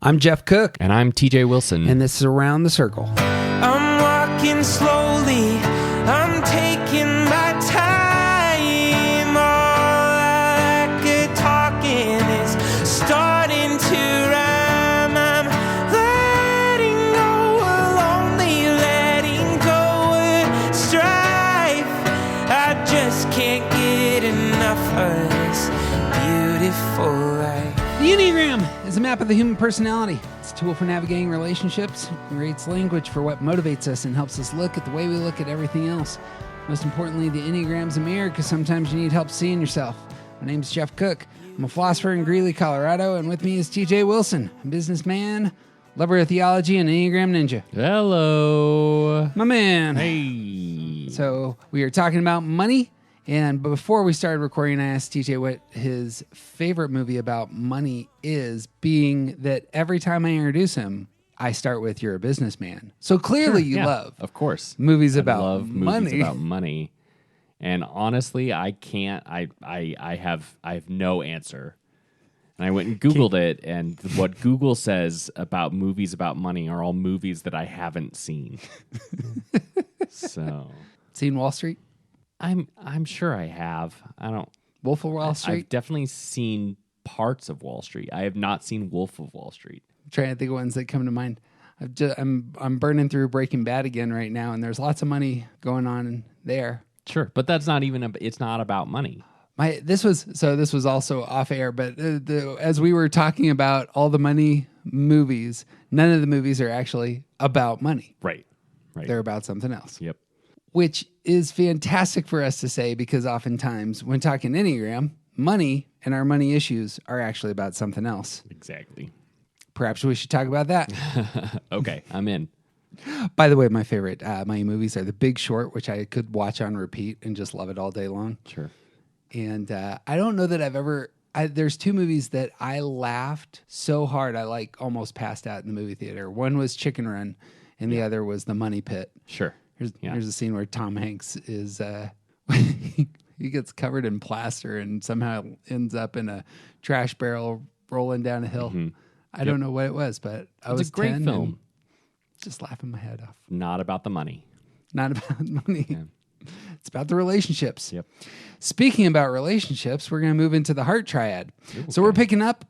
I'm Jeff Cook. And I'm TJ Wilson. And this is Around the Circle. I'm walking slowly. I'm taking my time. All I could talking is starting to rhyme. I'm letting go of lonely, letting go of strife. I just can't get enough of this beautiful life. The Enneagram is a map of the human personality. It's a tool for navigating relationships. It creates language for what motivates us and helps us look at the way we look at everything else. Most importantly, the Enneagram's a mirror because sometimes you need help seeing yourself. My name's Jeff Cook. I'm a philosopher in Greeley, Colorado, and with me is TJ Wilson, a businessman, lover of theology, and Enneagram ninja. Hello. My man. Hey. So we are talking about money. And before we started recording, I asked TJ what his favorite movie about money is, being that every time I introduce him, I start with "You're a businessman." So clearly you love, of course, movies I about love money. Movies about money. And honestly, I can't. I have no answer. And I went and Googled it, and what Google says about movies about money are all movies that I haven't seen. So, Seen Wall Street? I'm sure I have. I don't. Wolf of Wall Street? I've definitely seen parts of Wall Street. I have not seen Wolf of Wall Street. I'm trying to think of ones that come to mind. I'm burning through Breaking Bad again right now, and there's lots of money going on there. Sure, but that's not even. It's not about money. This was also off air, but as we were talking about all the money movies, none of the movies are actually about money. Right. They're about something else. Yep. Which is fantastic for us to say, because oftentimes when talking Enneagram, money and our money issues are actually about something else. Exactly. Perhaps we should talk about that. Okay, I'm in. By the way, my favorite money movies are The Big Short, which I could watch on repeat and just love it all day long. Sure. And I don't know that I've ever... there's two movies that I laughed so hard I almost passed out in the movie theater. One was Chicken Run, and the other was The Money Pit. Sure. Here's a scene where Tom Hanks is he gets covered in plaster and somehow ends up in a trash barrel rolling down a hill. Mm-hmm. I don't know what it was, but I was a great 10 film. and just laughing my head off. Not about the money. Not about money. Yeah. It's about the relationships. Yep. Speaking about relationships, we're going to move into the heart triad. Ooh, so we're picking up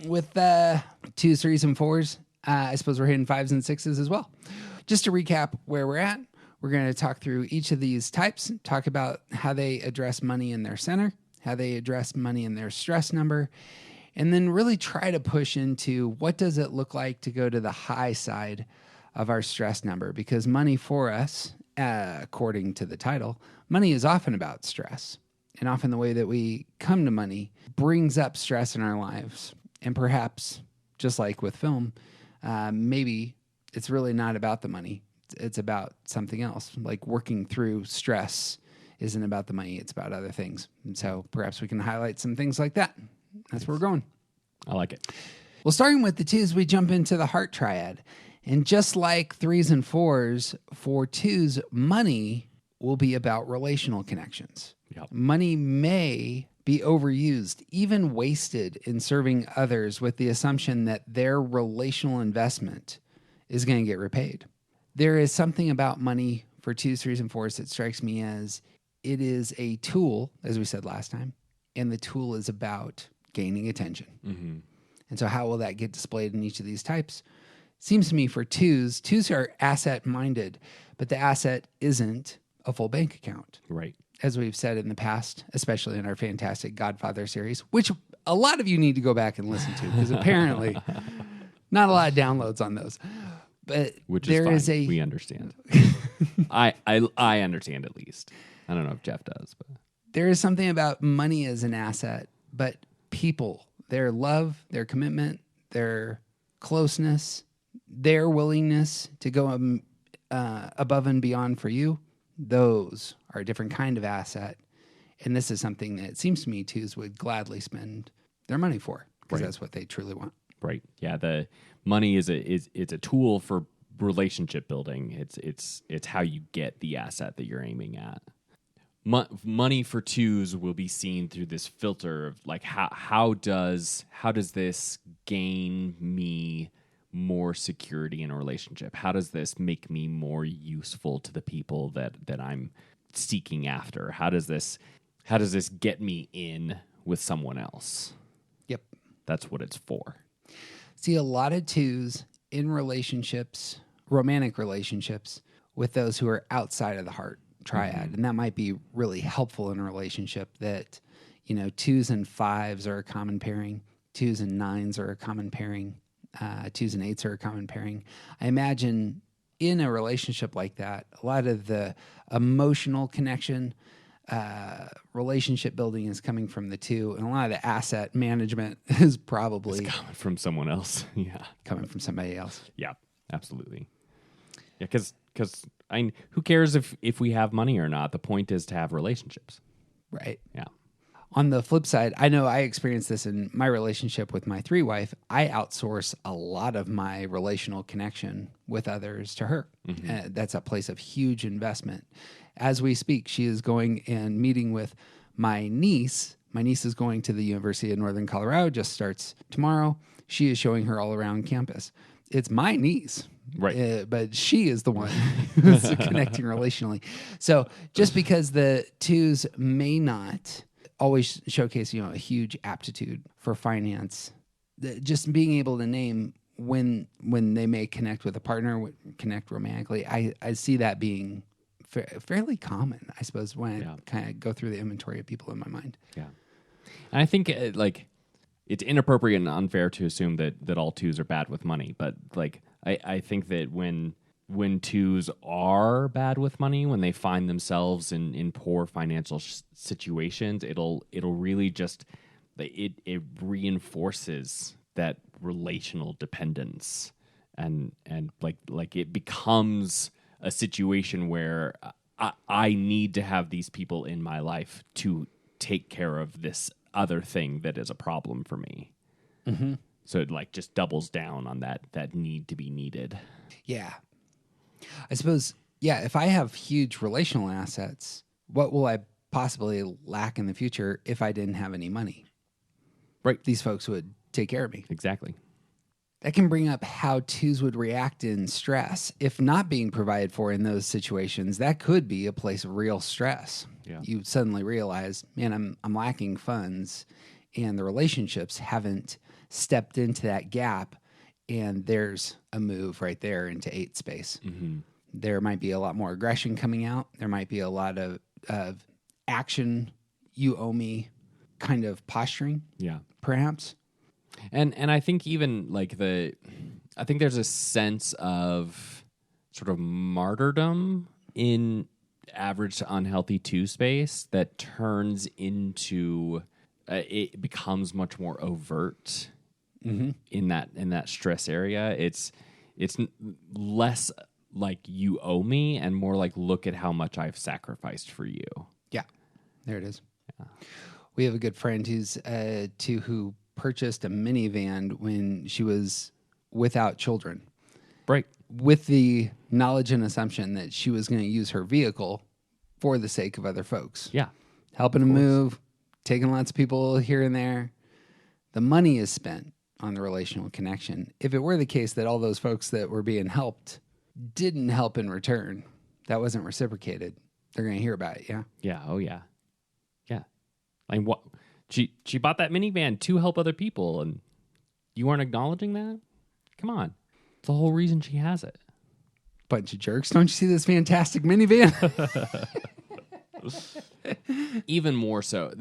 with 2s, 3s, and 4s. I suppose we're hitting 5s and 6s as well. Just to recap where we're at, we're going to talk through each of these types, talk about how they address money in their center, how they address money in their stress number, and then really try to push into what does it look like to go to the high side of our stress number. Because money for us, according to the title, money is often about stress. And often the way that we come to money brings up stress in our lives. And perhaps, just like with film, maybe it's really not about the money. It's about something else. Like working through stress isn't about the money. It's about other things. And so perhaps we can highlight some things like that. That's where we're going. I like it. Well, starting with the 2s, we jump into the heart triad. And just like 3s and 4s, for 2s, money will be about relational connections. Yep. Money may be overused, even wasted in serving others with the assumption that their relational investment is going to get repaid. There is something about money for 2s, 3s, and 4s that strikes me as it is a tool, as we said last time, and the tool is about gaining attention. Mm-hmm. And so how will that get displayed in each of these types? Seems to me for 2s are asset-minded, but the asset isn't a full bank account. Right. As we've said in the past, especially in our fantastic Godfather series, which a lot of you need to go back and listen to, because apparently not a lot of downloads on those. But Which there is fine. is We understand. I understand at least. I don't know if Jeff does, but there is something about money as an asset, but people, their love, their commitment, their closeness, their willingness to go above and beyond for you, those are a different kind of asset. And this is something that it seems to me 2s would gladly spend their money for, because that's what they truly want. Right. Yeah. The money it's a tool for relationship building. It's how you get the asset that you're aiming at. Money for 2s will be seen through this filter of like how does this gain me more security in a relationship? How does this make me more useful to the people that I'm seeking after? How does this get me in with someone else? Yep. That's what it's for. See a lot of twos in relationships, romantic relationships, with those who are outside of the heart triad. And that might be really helpful in a relationship that, twos and fives are a common pairing, twos and nines are a common pairing, twos and eights are a common pairing. I imagine in a relationship like that, a lot of the emotional connection, relationship building is coming from the two, and a lot of the asset management is probably Coming from someone else. Yeah. coming from somebody else. Yeah, absolutely. Yeah, because who cares if we have money or not? The point is to have relationships. Right. Yeah. On the flip side, I know I experienced this in my relationship with my 3 wife. I outsource a lot of my relational connection with others to her. That's a place of huge investment. As we speak, she is going and meeting with my niece. My niece is going to the University of Northern Colorado, just starts tomorrow. She is showing her all around campus. It's my niece. Right. But she is the one who's connecting relationally. So just because the twos may not always showcase, a huge aptitude for finance, just being able to name when they may connect with a partner, connect romantically, I see that being fairly common, I suppose, when I kind of go through the inventory of people in my mind. Yeah. And I think it's inappropriate and unfair to assume that all twos are bad with money, but I think that when twos are bad with money, when they find themselves in poor financial situations, it'll really just it reinforces that relational dependence, and it becomes a situation where I need to have these people in my life to take care of this other thing that is a problem for me. Mm-hmm. So it just doubles down on that need to be needed. Yeah. I suppose, if I have huge relational assets, what will I possibly lack in the future if I didn't have any money? Right. These folks would take care of me. Exactly. That can bring up how twos would react in stress. If not being provided for in those situations, that could be a place of real stress. Yeah. You suddenly realize, man, I'm lacking funds, and the relationships haven't stepped into that gap, and there's a move right there into 8 space. Mm-hmm. There might be a lot more aggression coming out. There might be a lot of action, you owe me kind of posturing. Yeah. Perhaps. And I think even I think there's a sense of sort of martyrdom in average to unhealthy 2 space that turns into it becomes much more overt in that stress area. It's less like you owe me and more like look at how much I've sacrificed for you. Yeah, there it is. Yeah. We have a good friend who's who purchased a minivan when she was without children. Right. With the knowledge and assumption that she was going to use her vehicle for the sake of other folks. Yeah. Helping them move, taking lots of people here and there. The money is spent on the relational connection. If it were the case that all those folks that were being helped didn't help in return, that wasn't reciprocated, they're going to hear about it, yeah? Yeah. Oh, yeah. Yeah. What? She bought that minivan to help other people, and you weren't acknowledging that? Come on. It's the whole reason she has it. Bunch of jerks. Don't you see this fantastic minivan? Even more so,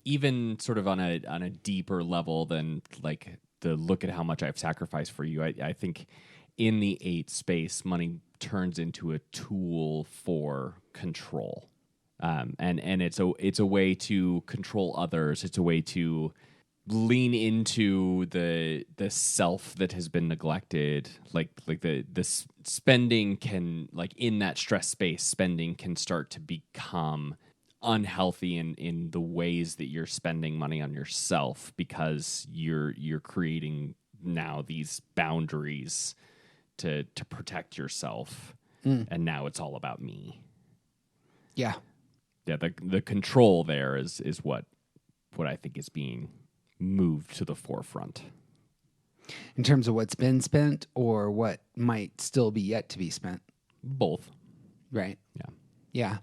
even sort of on a deeper level than the look at how much I've sacrificed for you. I think in the 8 space, money turns into a tool for control. And it's a way to control others. It's a way to lean into the self that has been neglected. Like the spending can, in that stress space, spending can start to become unhealthy in the ways that you're spending money on yourself, because you're creating now these boundaries to protect yourself. And now it's all about me. Yeah. Yeah, the control there is what I think is being moved to the forefront. In terms of what's been spent or what might still be yet to be spent. Both. Right. Yeah.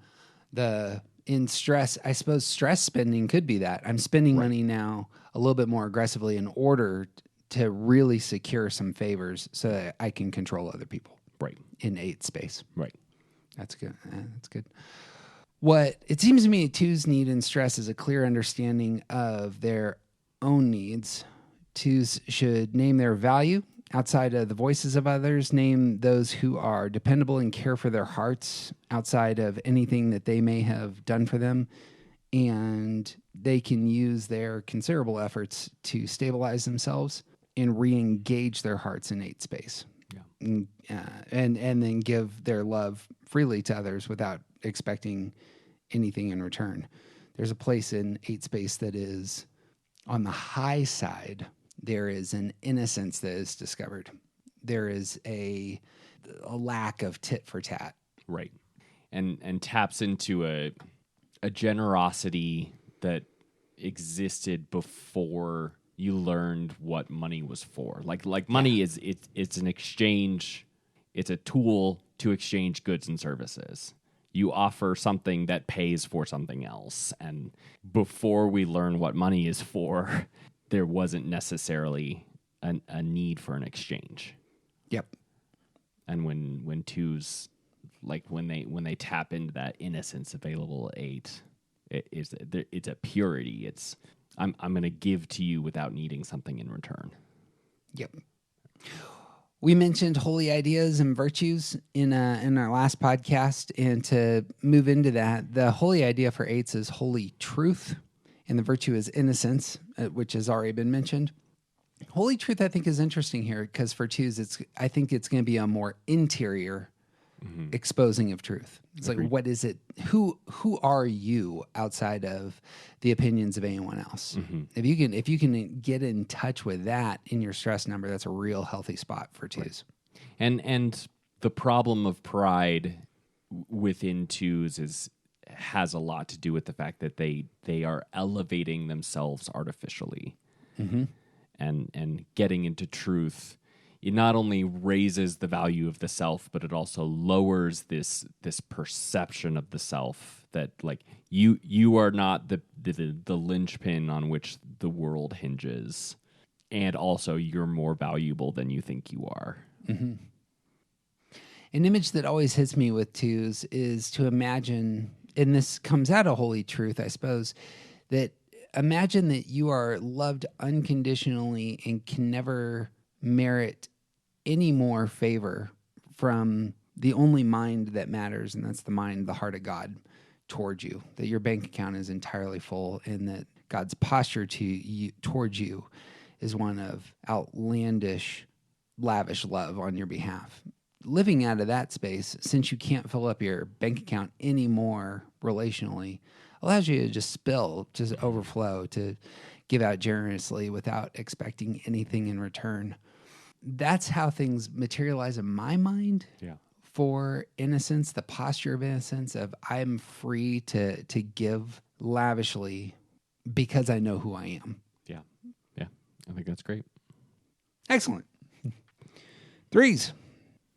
Yeah. In stress, I suppose stress spending could be that. I'm spending money now a little bit more aggressively in order to really secure some favors so that I can control other people. Right. In 8 space. Right. That's good. That's good. What it seems to me twos need in stress is a clear understanding of their own needs. Twos should name their value outside of the voices of others, name those who are dependable and care for their hearts outside of anything that they may have done for them. And they can use their considerable efforts to stabilize themselves and re-engage their hearts in 8 space. And then give their love freely to others without expecting anything in return. There's a place in 8 space that is on the high side. There is an innocence that is discovered. There is a lack of tit for tat. Right. And taps into a generosity that existed before you learned what money was for. Like money is it's an exchange, it's a tool to exchange goods and services. You offer something that pays for something else. And before we learn what money is for, there wasn't necessarily a need for an exchange. Yep. And when twos, like when they tap into that innocence available at 8, it's a purity. It's I'm going to give to you without needing something in return. Yep. We mentioned holy ideas and virtues in our last podcast, and to move into that, the holy idea for 8s is holy truth, and the virtue is innocence, which has already been mentioned. Holy truth, I think, is interesting here because for 2s, I think it's going to be a more interior exposing of truth. It's Agreed. like, what is it? Who are you outside of the opinions of anyone else? If you can get in touch with that in your stress number, that's a real healthy spot for 2s. Right. And the problem of pride within 2s has a lot to do with the fact that they are elevating themselves artificially, and getting into truth. It not only raises the value of the self, but it also lowers this perception of the self that like you are not the linchpin on which the world hinges, and also you're more valuable than you think you are. An image that always hits me with 2s is to imagine, and this comes out of holy truth, I suppose, that imagine that you are loved unconditionally and can never merit any more favor from the only mind that matters, and that's the mind, the heart of God towards you, that your bank account is entirely full, and that God's posture towards you is one of outlandish, lavish love on your behalf. Living out of that space, since you can't fill up your bank account anymore relationally, allows you to just overflow, to give out generously without expecting anything in return. That's how things materialize in my mind. Yeah. For innocence, the posture of innocence of I'm free to give lavishly because I know who I am. Yeah. Yeah. I think that's great. Excellent. 3s,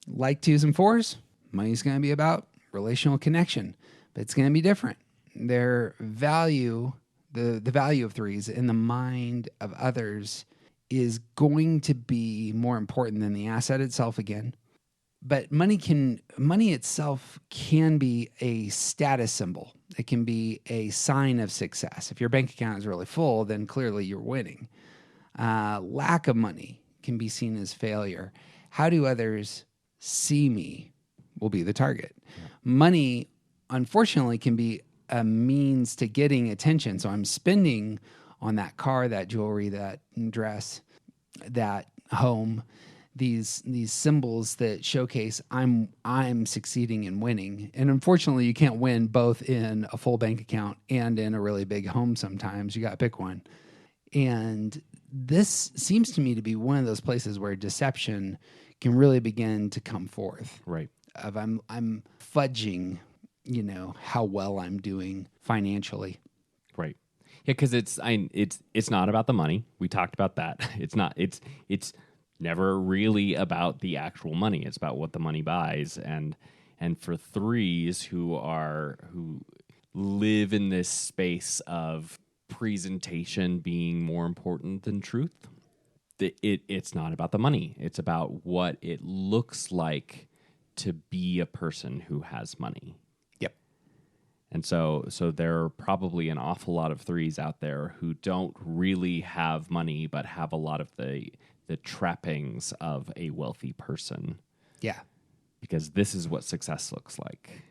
like 2s and 4s, money's going to be about relational connection, but it's going to be different. Their value, the value of 3s in the mind of others is going to be more important than the asset itself again. But money itself can be a status symbol. It can be a sign of success. If your bank account is really full, then clearly you're winning. Lack of money can be seen as failure. How do others see me will be the target. Money, unfortunately, can be a means to getting attention. So I'm spending on that car, that jewelry, that dress, that home, these symbols that showcase I'm succeeding and winning. And unfortunately, you can't win both in a full bank account and in a really big home sometimes. You got to pick one. And this seems to me to be one of those places where deception can really begin to come forth. Right. Of I'm fudging, how well I'm doing financially. Right. Yeah, because it's not about the money. We talked about that. It's never really about the actual money. It's about what the money buys. And for threes who live in this space of presentation being more important than truth, it's not about the money. It's about what it looks like to be a person who has money. Yep. And so there are probably an awful lot of threes out there who don't really have money, but have a lot of the trappings of a wealthy person. Yeah. Because this is what success looks like.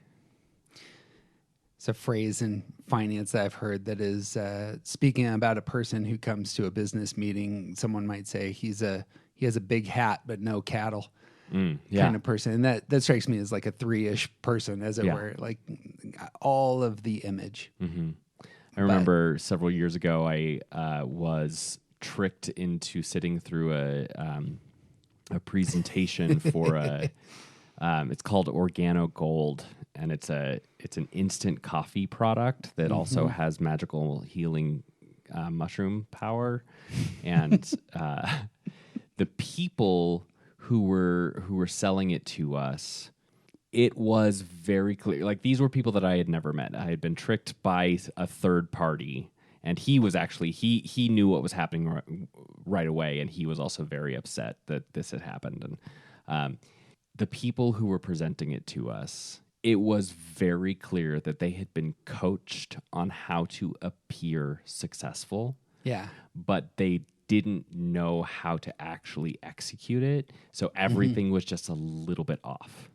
It's a phrase in finance that I've heard that is speaking about a person who comes to a business meeting. Someone might say he has a big hat but no cattle, kind of person, and that strikes me as like a 3-ish person, as it were, like all of the image. Mm-hmm. I remember several years ago I was tricked into sitting through a presentation for it's called Organo Gold, and it's an instant coffee product that also has magical healing mushroom power, and the people who were selling it to us, it was very clear. Like, these were people that I had never met. I had been tricked by a third party. And he was actually, he knew what was happening right away, and he was also very upset that this had happened. And the people who were presenting it to us, it was very clear that they had been coached on how to appear successful. Yeah. But they didn't know how to actually execute it. So everything was just a little bit off.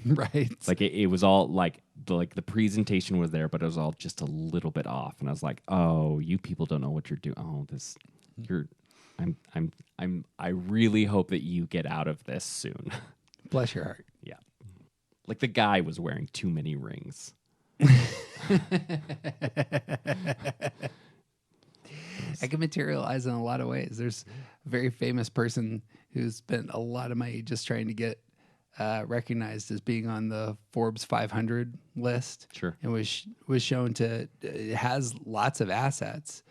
Right. Like it was all like the presentation was there, but it was all just a little bit off. And I was like, oh, you people don't know what you're doing. Oh, I really hope that you get out of this soon. Bless your heart. Yeah. Like, the guy was wearing too many rings. That can materialize in a lot of ways. There's a very famous person who's spent a lot of money just trying to get recognized as being on the Forbes 500 list. Sure. And was shown to, it has lots of assets,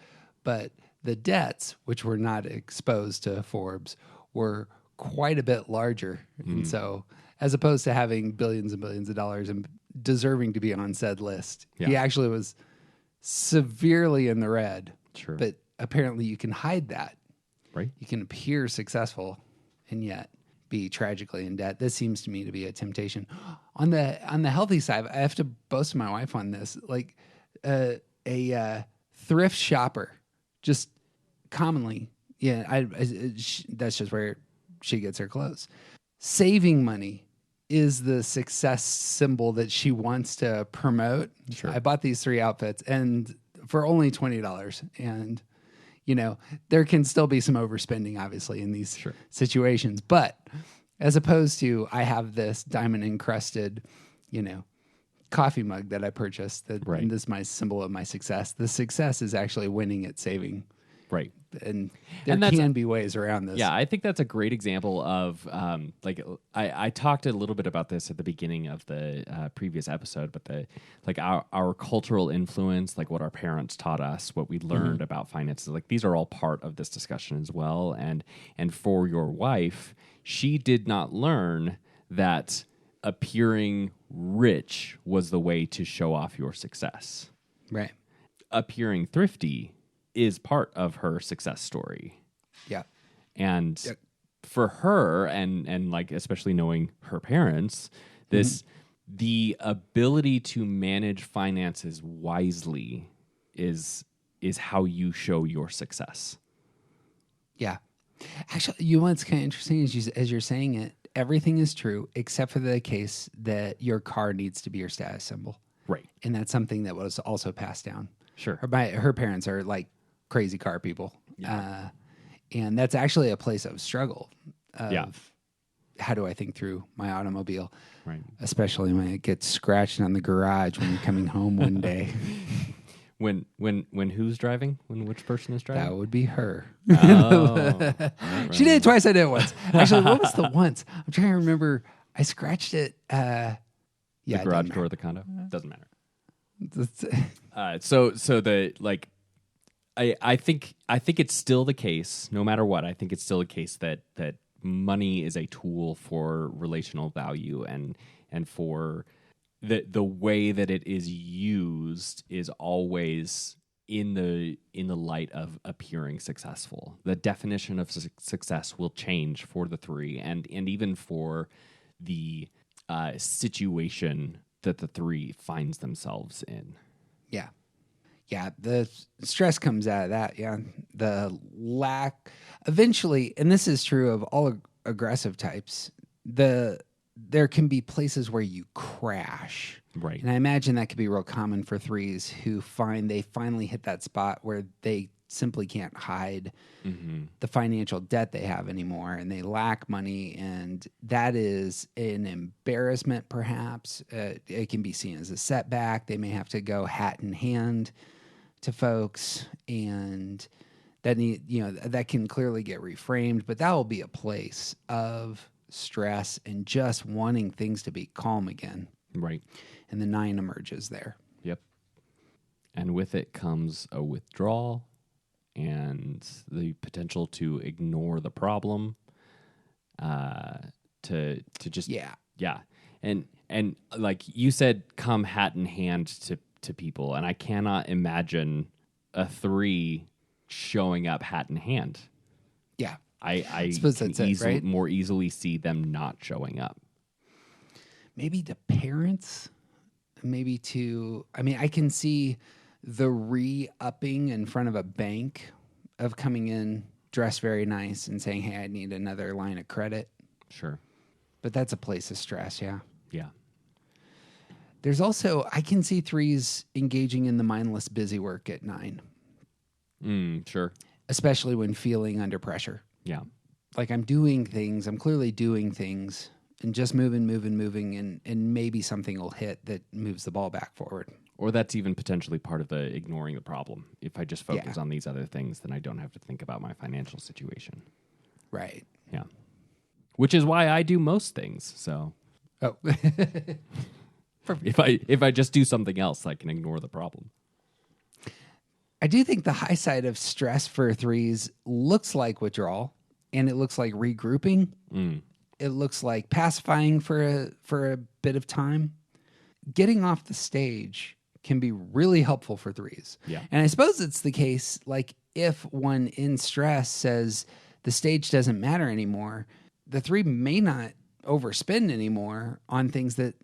but the debts, which were not exposed to Forbes, were quite a bit larger. And so, as opposed to having billions and billions of dollars and deserving to be on said list, he actually was severely in the red. Sure. But apparently you can hide that. Right. You can appear successful and yet be tragically in debt. This seems to me to be a temptation. On the healthy side, I have to boast my wife on this. Like a thrift shopper, just commonly, that's just where she gets her clothes. Saving money is the success symbol that she wants to promote. Sure. I bought these 3 outfits and for only $20, and there can still be some overspending, obviously, in these situations. But as opposed to, I have this diamond encrusted, coffee mug that I purchased. And this is my symbol of my success. The success is actually winning at saving. Right. And there can be ways around this. Yeah, I think that's a great example of I talked a little bit about this at the beginning of the previous episode, but our cultural influence, like what our parents taught us, what we learned about finances, like these are all part of this discussion as well. And for your wife, she did not learn that appearing rich was the way to show off your success. Right. Appearing thrifty is part of her success story. Yeah. And for her, and like, especially knowing her parents, the ability to manage finances wisely is how you show your success. Yeah. Actually, what's kind of interesting is as you're saying it, everything is true except for the case that your car needs to be your status symbol. Right. And that's something that was also passed down. Sure. Her parents are like crazy car people. Yeah. And that's actually a place of struggle of how do I think through my automobile, right? Especially when it gets scratched on the garage when you're coming home one day. When who's driving? When which person is driving? That would be her. Oh, right. She did it twice. I did it once. Actually, what was the once? I'm trying to remember. I scratched it. The garage door of the condo. Doesn't matter. So the I think it's still the case, no matter what. I think it's still the case that money is a tool for relational value, and for the way that it is used is always in the light of appearing successful. The definition of success will change for the three, and even for the situation that the three finds themselves in. Yeah. Yeah, the stress comes out of that. Yeah, the lack eventually, and this is true of all aggressive types. There can be places where you crash, Right. and I imagine that could be real common for threes who find they finally hit that spot where they simply can't hide the financial debt they have anymore, and they lack money, and that is an embarrassment. Perhaps it can be seen as a setback. They may have to go hat in hand to folks, and that can clearly get reframed, but that will be a place of stress and just wanting things to be calm again. Right. And the 9 emerges there. Yep. And with it comes a withdrawal and the potential to ignore the problem, to just yeah. And like you said, come hat in hand to people, and I cannot imagine a 3 showing up hat in hand. Yeah. I suppose can that's it, right? more easily see them not showing up. Maybe to parents, maybe I can see the re-upping in front of a bank of coming in dressed very nice and saying, hey, I need another line of credit. Sure. But that's a place of stress, yeah. Yeah. There's also, I can see 3s engaging in the mindless busy work at 9. Sure. Especially when feeling under pressure. Yeah. Like I'm clearly doing things and just moving, and maybe something will hit that moves the ball back forward. Or that's even potentially part of the ignoring the problem. If I just focus on these other things, then I don't have to think about my financial situation. Right. Yeah. Which is why I do most things. So Oh. if I just do something else, I can ignore the problem. I do think the high side of stress for 3s looks like withdrawal, and it looks like regrouping. It looks like pacifying for a bit of time. Getting off the stage can be really helpful for 3s. Yeah. And I suppose it's the case, like if one in stress says the stage doesn't matter anymore, the 3 may not overspend anymore on things that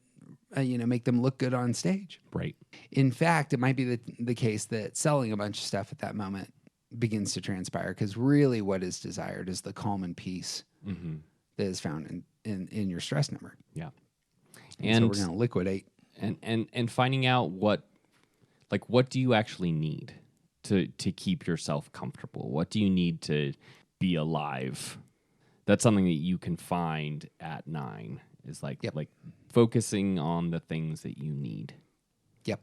make them look good on stage. Right. In fact, it might be the case that selling a bunch of stuff at that moment begins to transpire, because really what is desired is the calm and peace that is found in your stress number. Yeah. And so we're going to liquidate. And finding out what do you actually need to keep yourself comfortable? What do you need to be alive? That's something that you can find at 9, is like focusing on the things that you need. Yep.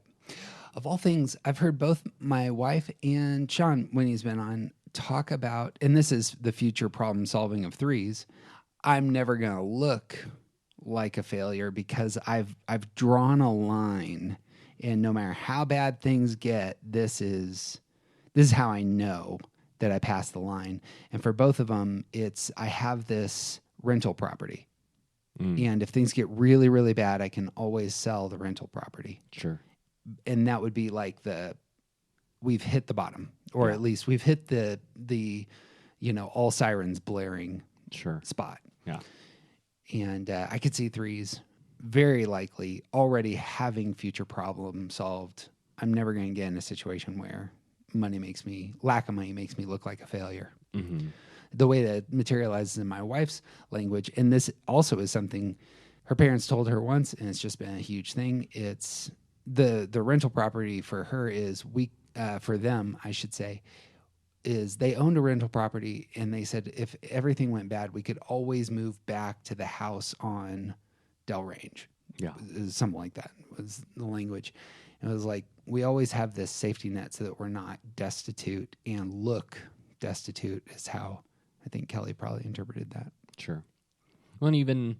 Of all things, I've heard both my wife and Sean, when he's been on, talk about, and this is the future problem solving of 3s, I'm never going to look like a failure because I've drawn a line, and no matter how bad things get, this is how I know that I passed the line. And for both of them, it's I have this rental property. And if things get really, really bad, I can always sell the rental property. Sure. And that would be like we've hit the bottom, or at least we've hit the all sirens blaring spot. Yeah. And I could see 3s very likely already having future problem solved. I'm never going to get in a situation where lack of money makes me look like a failure. The way that materializes in my wife's language, and this also is something her parents told her once, and it's just been a huge thing. It's the rental property for her is for them, I should say, is they owned a rental property, and they said if everything went bad, we could always move back to the house on Del Range. Yeah. Something like that was the language. It was like, we always have this safety net so that we're not destitute and look destitute, is how I think Kelly probably interpreted that. Sure. Well, and even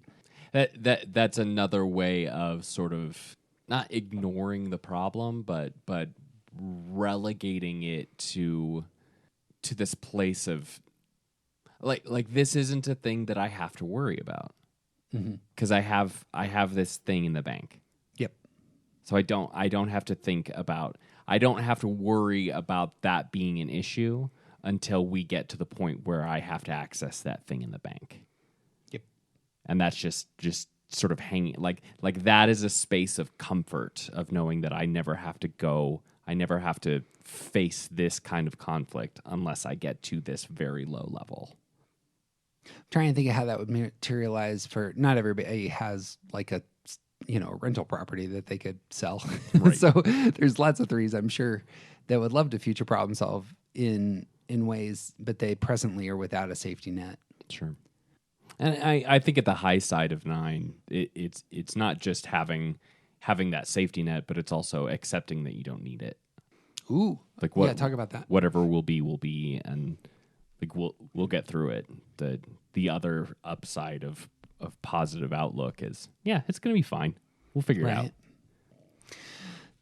that's another way of sort of not ignoring the problem, but relegating it to this place of like this isn't a thing that I have to worry about because I have this thing in the bank. Yep. So I don't have to think about, I don't have to worry about that being an issue until we get to the point where I have to access that thing in the bank. Yep. And that's just sort of hanging, like that is a space of comfort of knowing that I never have to face this kind of conflict unless I get to this very low level. I'm trying to think of how that would materialize for not everybody has like a rental property that they could sell. Right. So there's lots of threes, I'm sure, that would love to future problem solve in ways, but they presently are without a safety net. Sure. And I think at the high side of 9, it's not just having that safety net, but it's also accepting that you don't need it. Ooh, like what? Yeah, talk about that. Whatever will be, and like we'll get through it. The other upside of positive outlook is it's going to be fine. We'll figure it out.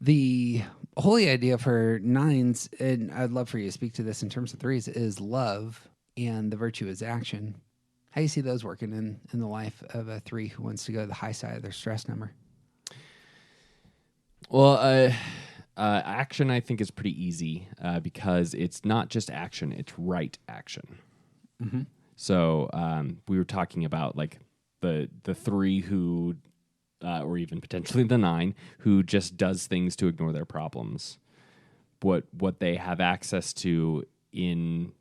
The holy idea for 9s, and I'd love for you to speak to this in terms of 3s, is love, and the virtue is action. How do you see those working in the life of a 3 who wants to go to the high side of their stress number? Well, action I think is pretty easy because it's not just action; it's right action. Mm-hmm. So we were talking about like the 3 who, or even potentially the 9 who just does things to ignore their problems. What they have access to in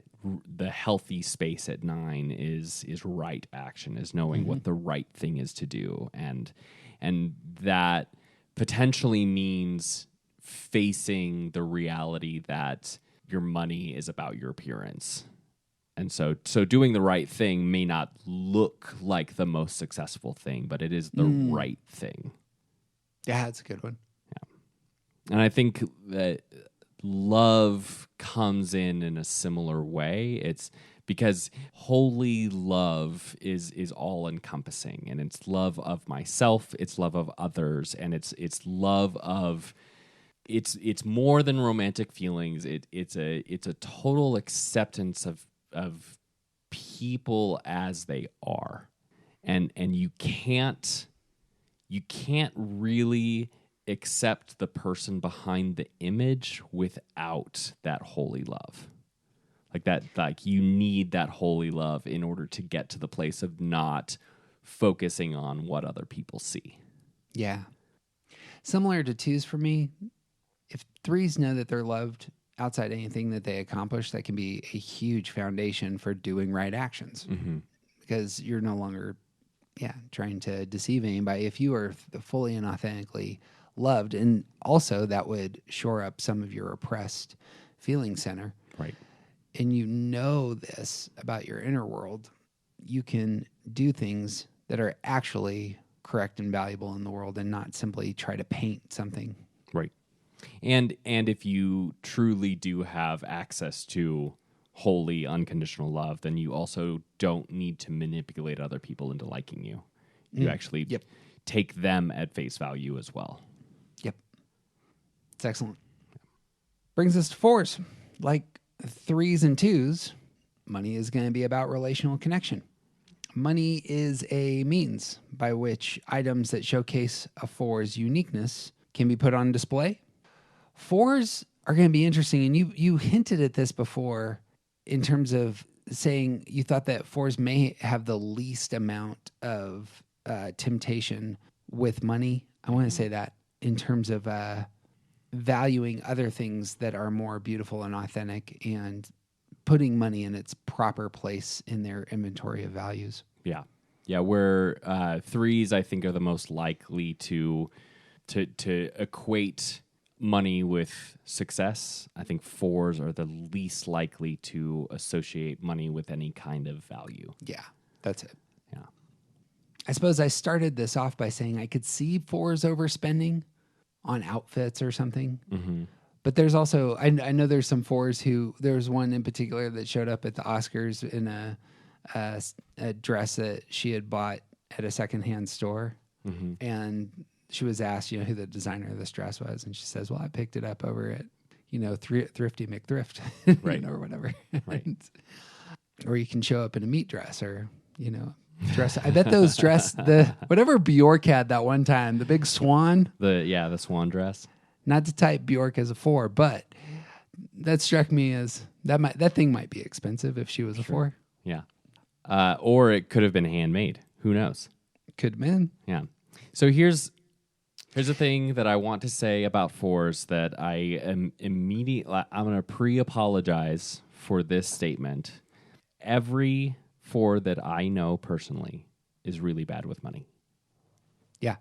the healthy space at 9 is right action, is knowing what the right thing is to do, and that potentially means facing the reality that your money is about your appearance. And so doing the right thing may not look like the most successful thing, but it is the right thing. Yeah, that's a good one. Yeah. And I think that love comes in a similar way. It's because holy love is all encompassing, and it's love of myself, it's love of others, and it's love of it's more than romantic feelings. It's a total acceptance of people as they are, and you can't really accept the person behind the image without that holy love. Like you need that holy love in order to get to the place of not focusing on what other people see. Yeah. Similar to 2s for me, if 3s know that they're loved outside anything that they accomplish, that can be a huge foundation for doing right actions. Mm-hmm. Because you're no longer trying to deceive anybody. If you are fully and authentically loved, and also that would shore up some of your oppressed feeling center. Right. And you know this about your inner world, you can do things that are actually correct and valuable in the world and not simply try to paint something. Right. And if you truly do have access to holy, unconditional love, then you also don't need to manipulate other people into liking you. You actually take them at face value as well. Yep. It's excellent. Brings us to 4s. Like 3s and 2s, money is going to be about relational connection. Money is a means by which items that showcase a 4's uniqueness can be put on display. 4s are going to be interesting, and you hinted at this before in terms of saying you thought that 4s may have the least amount of temptation with money. I want to say that in terms of valuing other things that are more beautiful and authentic and putting money in its proper place in their inventory of values. Yeah. Yeah, where 3s, I think, are the most likely to equate money with success. I think 4s are the least likely to associate money with any kind of value. Yeah, that's it. Yeah. I suppose I started this off by saying I could see 4s overspending on outfits or something. Mm-hmm. But there's also, I know there's some 4s who, there's one in particular that showed up at the Oscars in a dress that she had bought at a secondhand store. And she was asked, who the designer of this dress was. And she says, well, I picked it up over at Thrifty McThrift, Right. or whatever. Right. Or you can show up in a meat dress, or dress. I bet those whatever Bjork had that one time, the big swan. The swan dress. Not to type Bjork as a 4, but that struck me as that thing might be expensive if she was a 4. Yeah. Or it could have been handmade. Who knows? Could have been. Yeah. So here's a thing that I want to say about 4s that I am I'm going to pre-apologize for this statement. Every 4 that I know personally is really bad with money. Yeah.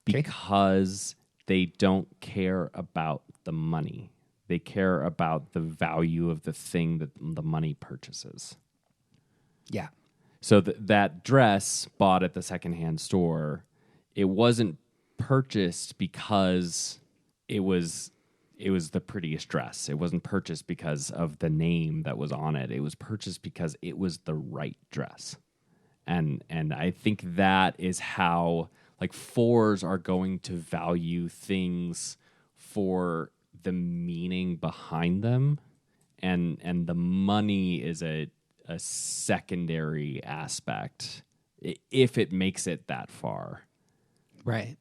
Because they don't care about the money. They care about the value of the thing that the money purchases. Yeah. So that dress bought at the secondhand store, it wasn't purchased because it was the prettiest dress. It wasn't purchased because of the name that was on it. It was purchased because it was the right dress. And I think that is how 4s are going to value things for the meaning behind them, and the money is a secondary aspect if it makes it that far. Right.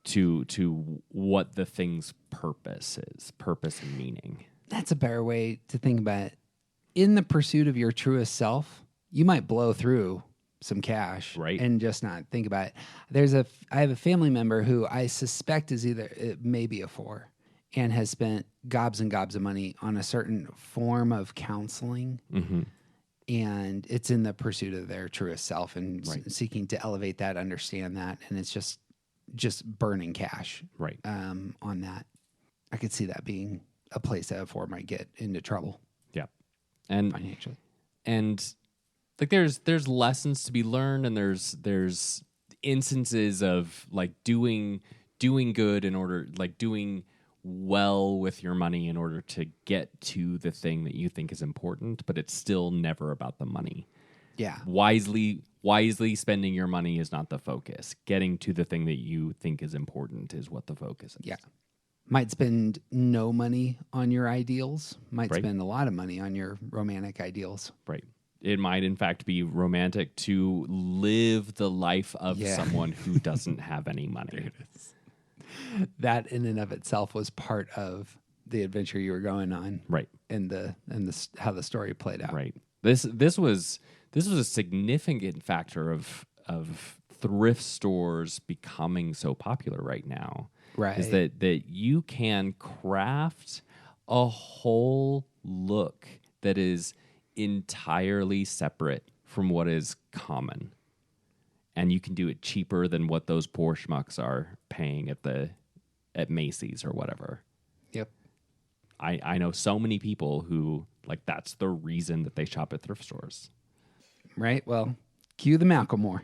To what the thing's purpose and meaning. That's a better way to think about it. In the pursuit of your truest self, you might blow through some cash, right, and just not think about it. I have a family member who I suspect it may be a 4, and has spent gobs and gobs of money on a certain form of counseling. Mm-hmm. And it's in the pursuit of their truest self and right. seeking to elevate that, understand that, and it's just burning cash, right, on that. I could see that being a place that a 4 might get into trouble. Yeah, and financially, and there's lessons to be learned, and there's instances of doing good in order, doing well with your money in order to get to the thing that you think is important, but it's still never about the money. Yeah. Wisely spending your money is not the focus. Getting to the thing that you think is important is what the focus is. Yeah. Might spend no money on your ideals. Might right. spend a lot of money on your romantic ideals. Right. It might, in fact, be romantic to live the life of someone who doesn't have any money. That in and of itself was part of the adventure you were going on. Right. And how the story played out. Right. This was a significant factor of thrift stores becoming so popular right now. Right. Is that you can craft a whole look that is entirely separate from what is common. And you can do it cheaper than what those poor schmucks are paying at Macy's or whatever. Yep. I know so many people who that's the reason that they shop at thrift stores. Right. Well, cue the Macklemore.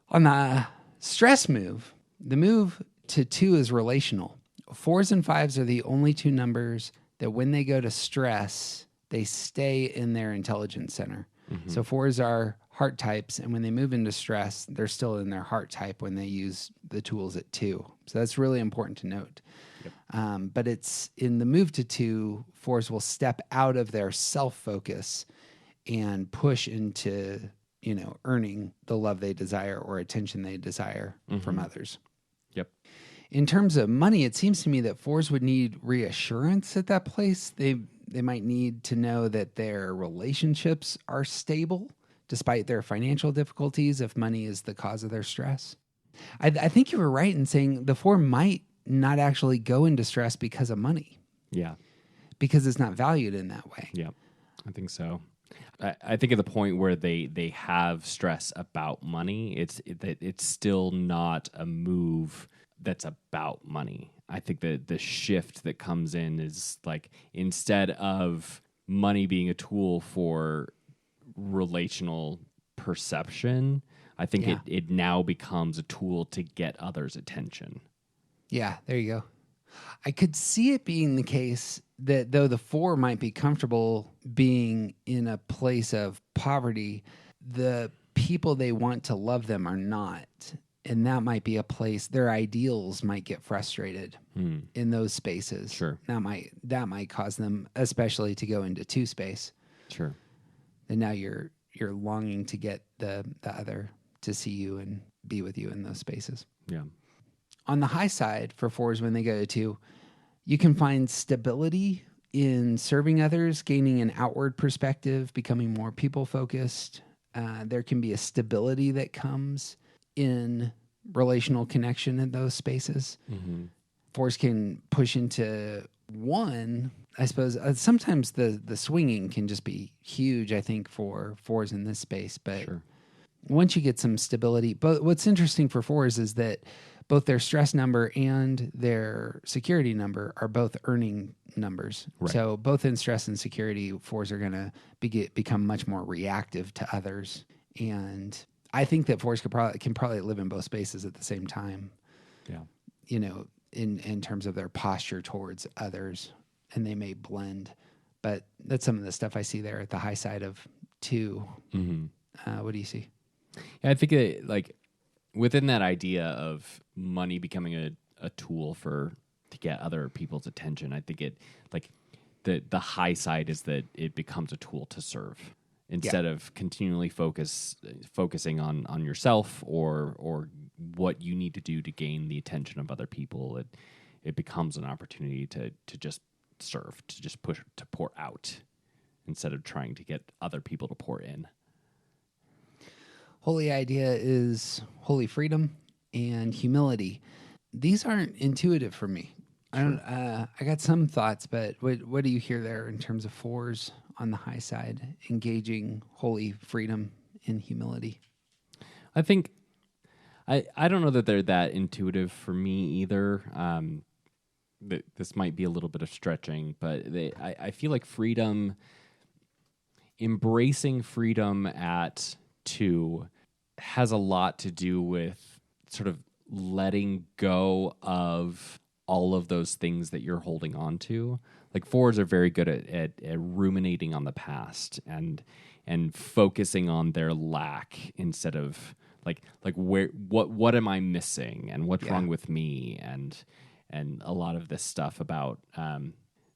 On the stress move, the move to 2 is relational. 4s and 5s are the only 2 numbers that when they go to stress, they stay in their intelligence center. Mm-hmm. So 4s are heart types, and when they move into stress, they're still in their heart type when they use the tools at 2. So that's really important to note. Yep. But it's in the move to 2, 4s will step out of their self-focus and push into, earning the love they desire or attention they desire from others. Yep. In terms of money, it seems to me that 4s would need reassurance at that place. They might need to know that their relationships are stable despite their financial difficulties if money is the cause of their stress. I think you were right in saying the 4 might not actually go into stress because of money. Yeah. Because it's not valued in that way. Yeah, I think so. I think at the point where they have stress about money, it's still not a move that's about money. I think that the shift that comes in is instead of money being a tool for relational perception, I think it now becomes a tool to get others' attention. Yeah, there you go. I could see it being the case that though the 4 might be comfortable being in a place of poverty, the people they want to love them are not. And that might be a place their ideals might get frustrated in those spaces. Sure. That might cause them especially to go into 2 space. Sure. And now you're longing to get the other to see you and be with you in those spaces. Yeah. On the high side for 4s, when they go to 2, you can find stability in serving others, gaining an outward perspective, becoming more people focused. There can be a stability that comes in relational connection in those spaces. 4s can push into 1. I suppose sometimes the swinging can just be huge, I think, for 4s in this space. But Sure. once you get some stability, but what's interesting for 4s is that both their stress number and their security number are both earning numbers. Right. So both in stress and security, 4s are going to become much more reactive to others. And I think that 4s can probably live in both spaces at the same time. Yeah. You know, in terms of their posture towards others, and they may blend. But that's some of the stuff I see there at the high side of 2. What do you see? Yeah, I think like within that idea of money becoming a tool to get other people's attention, I think it like the high side is that it becomes a tool to serve instead of continually focusing on yourself or what you need to do to gain the attention of other people. It becomes an opportunity to just serve, to just pour out instead of trying to get other people to pour in. Holy idea is holy freedom and humility. These aren't intuitive for me. Sure. I got some thoughts, but what do you hear there in terms of 4s on the high side, engaging holy freedom and humility? I think I don't know that they're that intuitive for me either. This might be a little bit of stretching, but I feel like embracing freedom at 2 has a lot to do with sort of letting go of all of those things that you're holding on to. Like 4s are very good at ruminating on the past and focusing on their lack instead of like what am I missing and what's wrong with me and a lot of this stuff about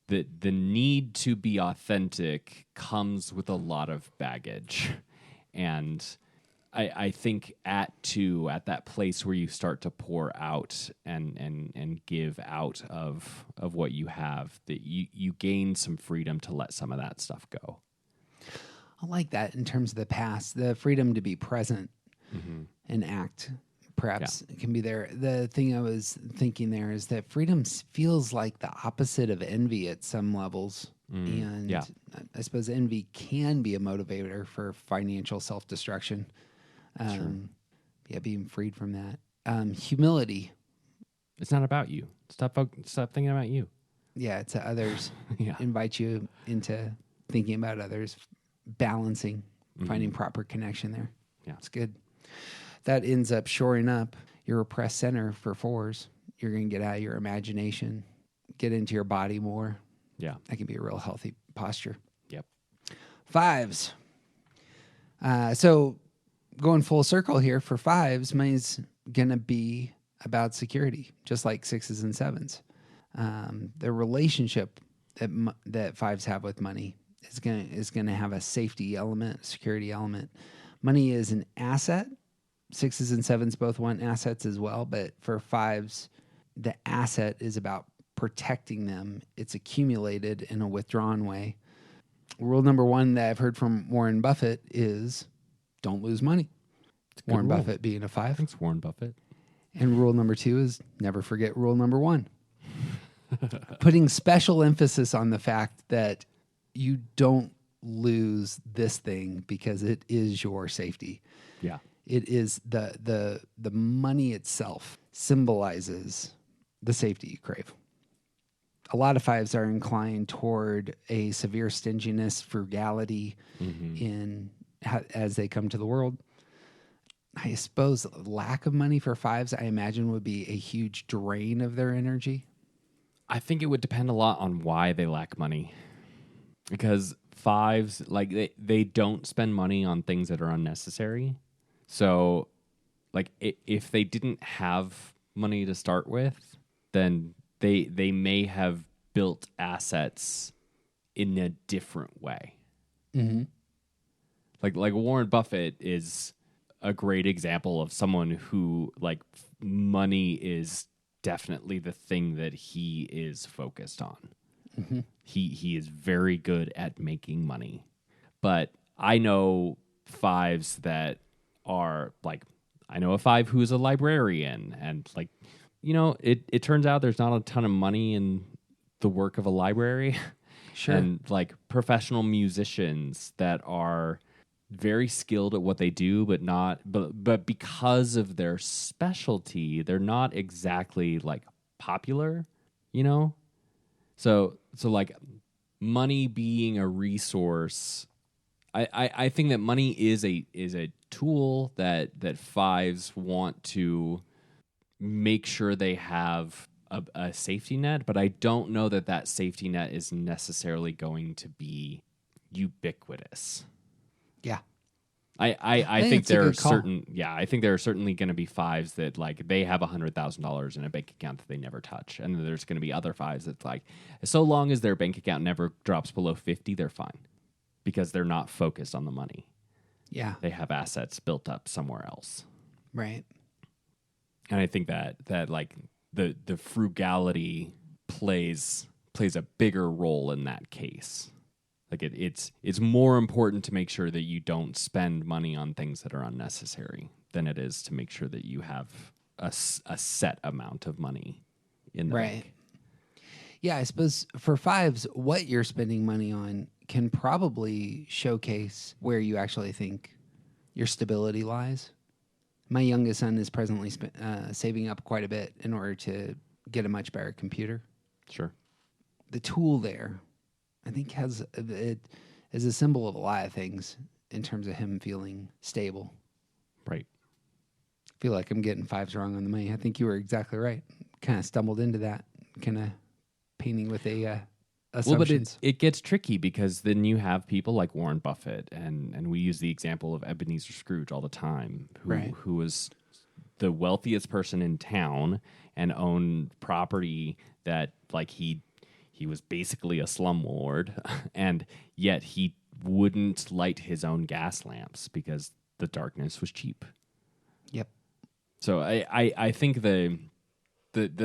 the need to be authentic comes with a lot of baggage. And I think at that place where you start to pour out and give out of what you have, that you gain some freedom to let some of that stuff go. I like that in terms of the past, the freedom to be present and act. Perhaps it can be there. The thing I was thinking there is that freedom feels like the opposite of envy at some levels. And I suppose envy can be a motivator for financial self-destruction. Being freed from that. Humility. It's not about you. Stop thinking about you. Yeah, it's others. Invite you into thinking about others, balancing, finding proper connection there. Yeah, it's good. That ends up shoring up your repressed center for 4s. You're going to get out of your imagination, get into your body more. Yeah. That can be a real healthy posture. Yep. 5s. So going full circle here for 5s, money's going to be about security, just like 6s and 7s. The relationship that 5s have with money is going to have a safety element, a security element. Money is an asset. 6s and 7s both want assets as well, but for 5s, the asset is about protecting them. It's accumulated in a withdrawn way. Rule number 1 that I've heard from Warren Buffett is don't lose money. Warren Buffett being a 5. Thanks, Warren Buffett. And rule number 2 is never forget rule number 1. Putting special emphasis on the fact that you don't lose this thing because it is your safety. Yeah. It is the money itself symbolizes the safety you crave. A lot of 5s are inclined toward a severe stinginess, frugality as they come to the world. I suppose lack of money for 5s, I imagine, would be a huge drain of their energy. I think it would depend a lot on why they lack money. Because 5s, like they don't spend money on things that are unnecessary. So like if they didn't have money to start with, then they may have built assets in a different way. Mm-hmm. Like Warren Buffett is a great example of someone who like money is definitely the thing that he is focused on. Mm-hmm. He is very good at making money. But I know fives that are like, I know a five who is a librarian, and like, you know, it turns out there's not a ton of money in the work of a library. Sure. And like professional musicians that are very skilled at what they do, but because of their specialty, they're not exactly like popular, you know? So like money being a resource, I think that money is a tool that fives want to make sure they have a safety net, but I don't know that safety net is necessarily going to be ubiquitous. Yeah. I think it's a there are good call. I think there are certainly going to be fives that like they have $100,000 in a bank account that they never touch, and then there's going to be other fives that's like, so long as their bank account never drops below 50, they're fine because they're not focused on the money. Yeah. They have assets built up somewhere else, Right. and I think that like the frugality plays a bigger role in that case. Like it's more important to make sure that you don't spend money on things that are unnecessary than it is to make sure that you have a set amount of money in the Right. bank. Yeah, I suppose for fives, what you're spending money on can probably showcase where you actually think your stability lies. My youngest son is presently saving up quite a bit in order to get a much better computer. Sure. The tool there, I think, it is a symbol of a lot of things in terms of him feeling stable. Right. I feel like I'm getting fives wrong on the money. I think you were exactly right. Kind of stumbled into that, kind of painting with assumptions. Well, but it gets tricky because then you have people like Warren Buffett, and we use the example of Ebenezer Scrooge all the time, who was the wealthiest person in town and owned property that like he was basically a slumlord, and yet he wouldn't light his own gas lamps because the darkness was cheap. Yep. So I think the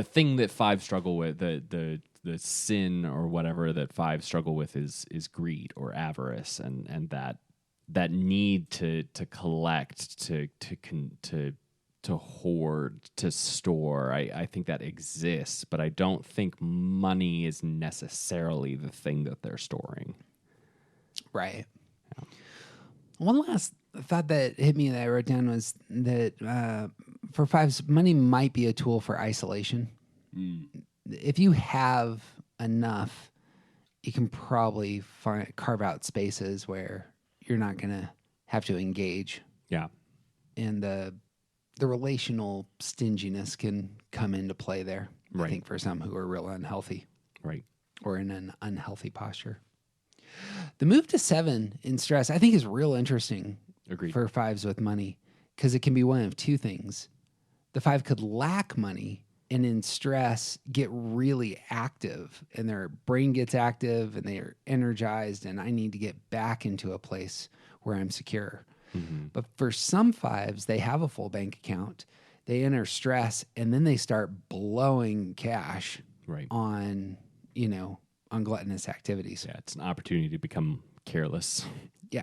thing that five struggle with, the sin or whatever that five struggle with is greed or avarice, and that need to collect, to hoard, to store. I think that exists, but I don't think money is necessarily the thing that they're storing. Right. Yeah. One last thought that hit me that I wrote down was that for fives, money might be a tool for isolation. If you have enough, you can probably carve out spaces where you're not going to have to engage. Yeah. And the relational stinginess can come into play there. Right. I think for some who are real unhealthy. Right. Or in an unhealthy posture. The move to 7 in stress, I think, is real interesting. Agreed. For fives with money, because it can be one of two things. The 5 could lack money and in stress get really active, and their brain gets active and they are energized, and I need to get back into a place where I'm secure. Mm-hmm. But for some fives, they have a full bank account. They enter stress and then they start blowing cash on gluttonous activities. Yeah, it's an opportunity to become careless. Yeah.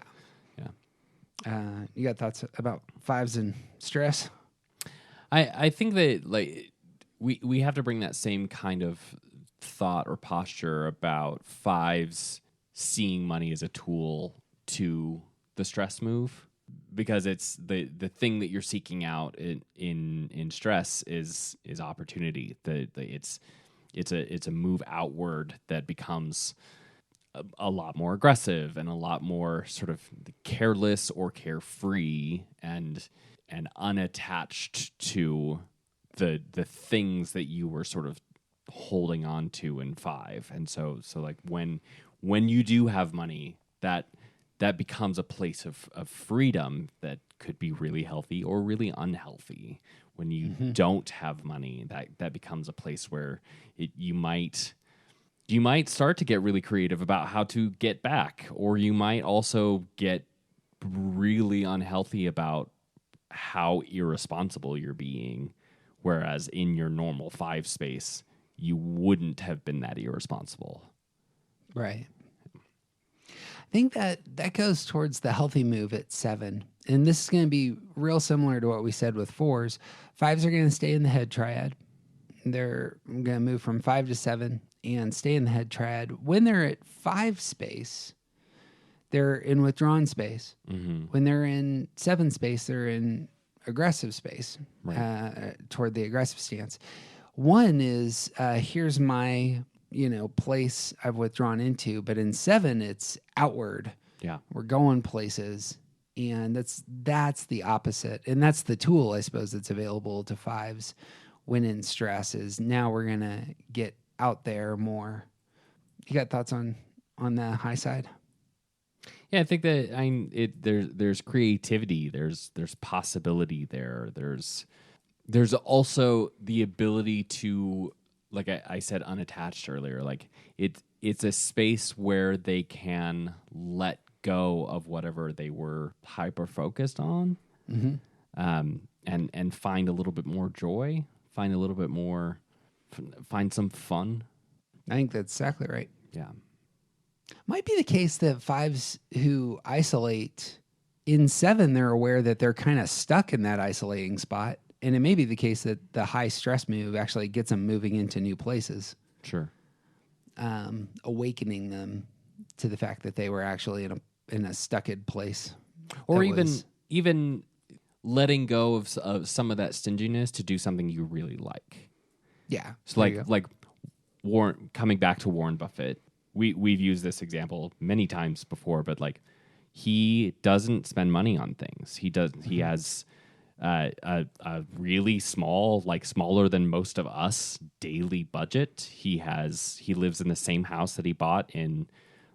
Yeah. You got thoughts about fives and stress? I think that like we have to bring that same kind of thought or posture about fives seeing money as a tool to the stress move, because it's the thing that you're seeking out in stress is opportunity. It's a move outward that becomes a lot more aggressive and a lot more sort of careless or carefree and unattached to the things that you were sort of holding on to in 5. And so like when you do have money, that that becomes a place of freedom that could be really healthy or really unhealthy. When you don't have money, that becomes a place where you might start to get really creative about how to get back, or you might also get really unhealthy about how irresponsible you're being, whereas in your normal 5 space, you wouldn't have been that irresponsible. Right. I think that goes towards the healthy move at 7. And this is going to be real similar to what we said with 4s. 5s are going to stay in the head triad. They're going to move from 5 to 7 and stay in the head triad. When they're at 5 space, they're in withdrawn space. When they're in 7 space, they're in aggressive space, toward the aggressive stance. 1 is, here's my place I've withdrawn into, but in 7 it's outward. Yeah. We're going places, and that's the opposite. And that's the tool, I suppose, that's available to 5s when in stress, is now we're going to get out there more. You got thoughts on the high side? Yeah, I think that there's creativity, there's possibility there. There's also the ability to, like I said, unattached earlier. Like it's a space where they can let go of whatever they were hyper focused on, and find a little bit more joy, find a little bit more, find some fun. I think that's exactly right. Yeah. Might be the case that 5s who isolate in 7, they're aware that they're kind of stuck in that isolating spot. And it may be the case that the high stress move actually gets them moving into new places. Sure. Awakening them to the fact that they were actually in a stucked place. Or even letting go of some of that stinginess to do something you really like. Yeah. So like Warren, coming back to Warren Buffett, we've used this example many times before, but like he doesn't spend money on things. He has a really small, like smaller than most of us, daily budget. He lives in the same house that he bought in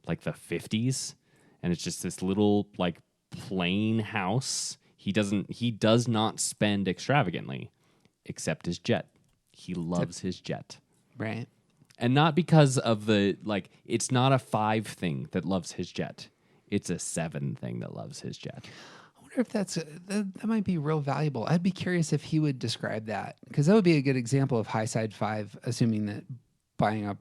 like the 50s, and it's just this little like plain house. He does not spend extravagantly, except his jet. He loves his jet. Right. And not because of it's not a 5 thing that loves his jet. It's a 7 thing that loves his jet. I wonder if that might be real valuable. I'd be curious if he would describe that, because that would be a good example of high side 5, assuming that buying a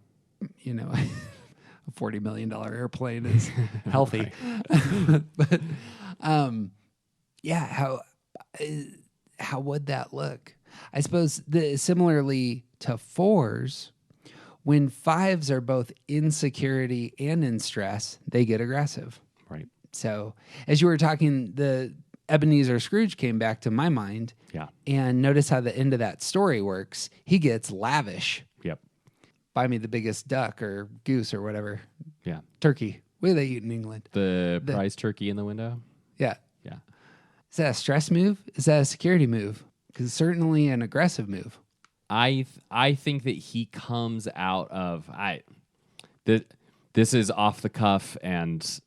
$40 million airplane is healthy. But how would that look? I suppose similarly to 4s, when 5s are both in security and in stress, they get aggressive. Right. So as you were talking, the Ebenezer Scrooge came back to my mind. Yeah. And notice how the end of that story works. He gets lavish. Yep. Buy me the biggest duck or goose or whatever. Yeah. Turkey. What do they eat in England? The prize turkey in the window. Yeah. Yeah. Is that a stress move? Is that a security move? Because it's certainly an aggressive move. I think that he comes out of this is off the cuff and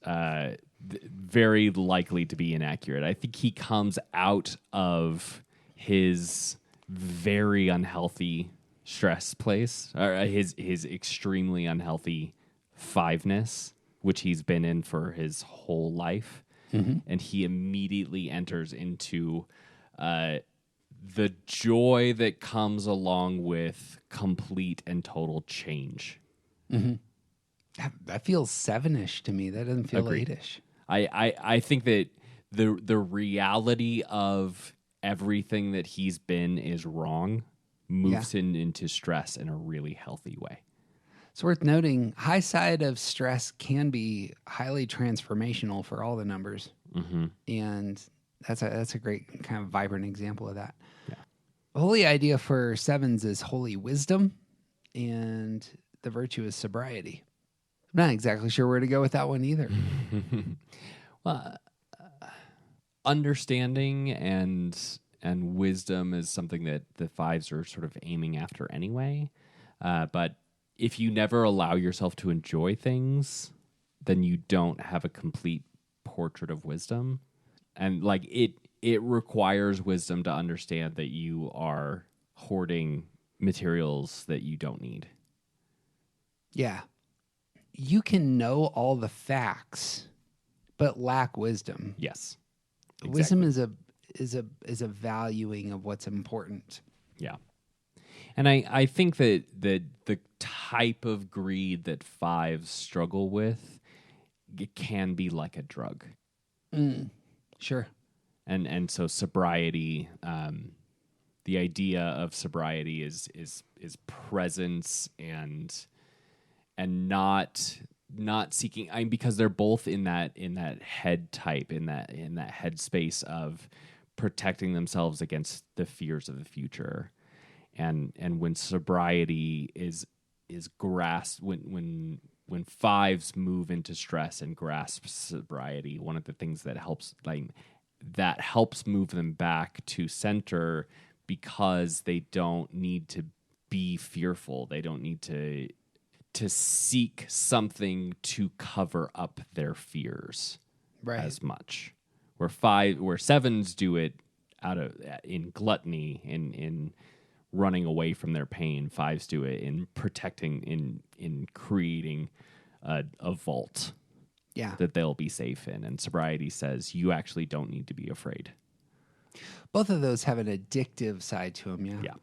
very likely to be inaccurate. I think he comes out of his very unhealthy stress place, or his extremely unhealthy 5-ness, which he's been in for his whole life, and he immediately enters into the joy that comes along with complete and total change. That feels 7-ish to me. That doesn't feel Agreed. 8-ish. I think that the reality of everything that he's been is wrong moves him into stress in a really healthy way. It's worth noting, high side of stress can be highly transformational for all the numbers. And that's a great kind of vibrant example of that. Yeah. The holy idea for 7s is holy wisdom, and the virtue is sobriety. I'm not exactly sure where to go with that one either. Well, understanding and wisdom is something that the 5s are sort of aiming after anyway. But if you never allow yourself to enjoy things, then you don't have a complete portrait of wisdom. And like it requires wisdom to understand that you are hoarding materials that you don't need. Yeah. You can know all the facts, but lack wisdom. Yes. Wisdom is a valuing of what's important. Yeah. And I think that the type of greed that fives struggle with, it can be like a drug. Sure. And so sobriety, the idea of sobriety is presence and not seeking. I mean, because they're both in that head type, in that head space of protecting themselves against the fears of the future. And when sobriety is grasped, when fives move into stress and grasp sobriety, one of the things that helps move them back to center, because they don't need to be fearful. They don't need to seek something to cover up their fears as much. Where sevens do it in gluttony, in running away from their pain. Fives do it in protecting, in creating a vault that they'll be safe in. And sobriety says you actually don't need to be afraid. Both of those have an addictive side to them, Yeah,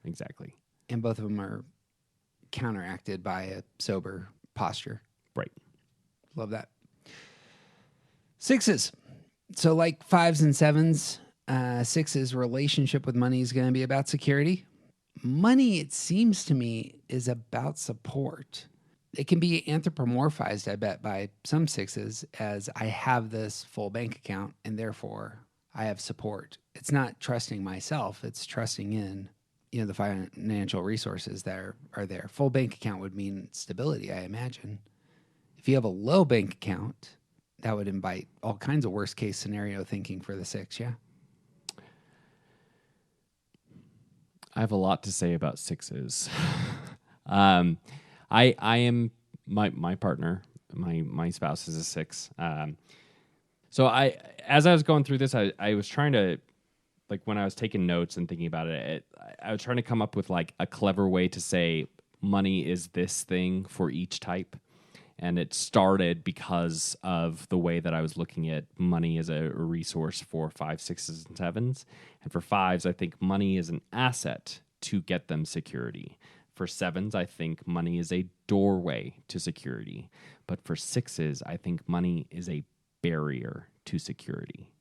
exactly. And both of them are counteracted by a sober posture. Right. Love that. Sixes. So like fives and sevens, sixes relationship with money is going to be about security. Money, it seems to me, is about support. It can be anthropomorphized, I bet, by some sixes as I have this full bank account and therefore I have support. It's not trusting myself. It's trusting in, the financial resources that are there. Full bank account would mean stability, I imagine. If you have a low bank account, that would invite all kinds of worst case scenario thinking for the six, yeah? I have a lot to say about sixes. I am my partner, my spouse is a six. So as I was going through this, I was trying to, like, when I was taking notes and thinking about it, I was trying to come up with like a clever way to say money is this thing for each type. And it started because of the way that I was looking at money as a resource for fives, sixes, and sevens. And for fives, I think money is an asset to get them security. For sevens, I think money is a doorway to security. But for sixes, I think money is a barrier to security.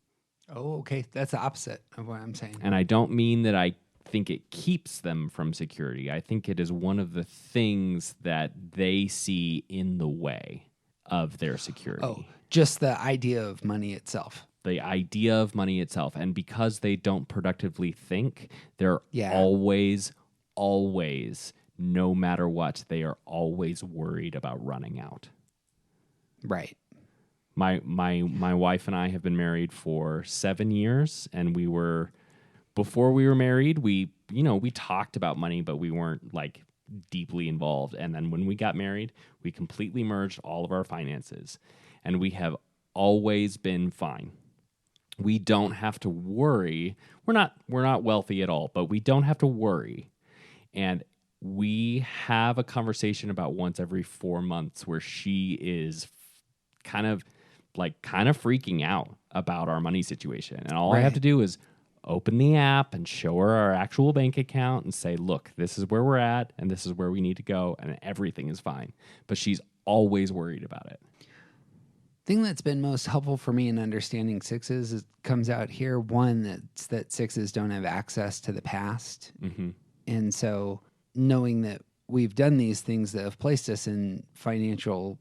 Oh, okay. That's the opposite of what I'm saying. And I don't mean that I think it keeps them from security. I think it is one of the things that they see in the way of their security. Oh, just the idea of money itself. The idea of money itself. And because they don't productively think, they're always, no matter what, they are always worried about running out. Right. My wife and I have been married for 7 years, and before we were married, we talked about money, but we weren't like deeply involved. And then when we got married, we completely merged all of our finances, and we have always been fine. We don't have to worry. We're not wealthy at all, but we don't have to worry. And we have a conversation about once every 4 months where she is kind of freaking out about our money situation. And all I have to do is open the app and show her our actual bank account and say, look, this is where we're at and this is where we need to go, and everything is fine. But she's always worried about it. Thing that's been most helpful for me in understanding sixes comes out here. One, that's that sixes don't have access to the past. Mm-hmm. And so knowing that we've done these things that have placed us in financial